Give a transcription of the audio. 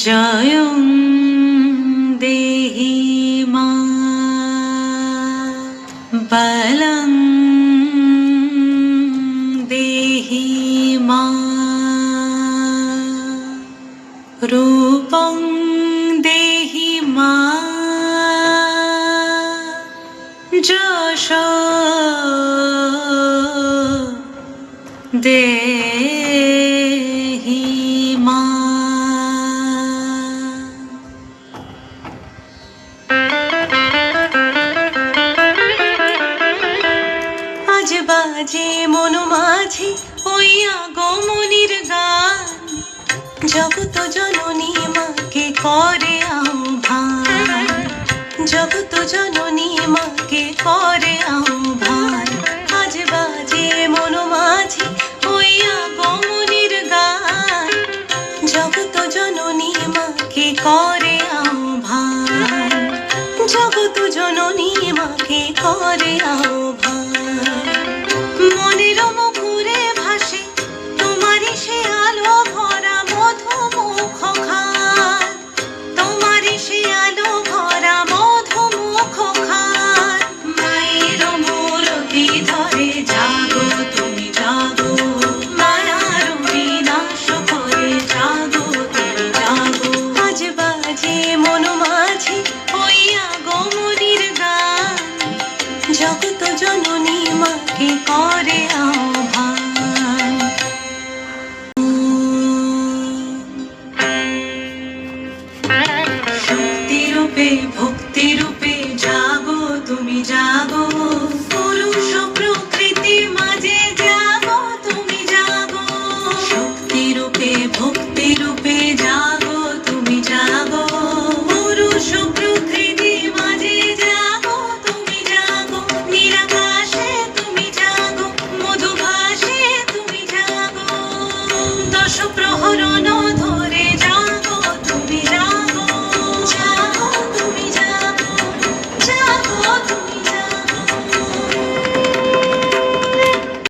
জয়ং দেহি মা বলং দেহি মা রূপং দেহি মা যশ দেহি মা। আজ বাজে মন মাঝে ওই আগমনীর গান, জগত জননী মাকে করে আহ্বান, জগত জননী মাকে করে আহ্বান। আজ বাজে মন মাঝে ওই আগমনীর গান, জগত জননী মাকে করে আহ্বান, জগত জননী মাকে করে আহ্বান।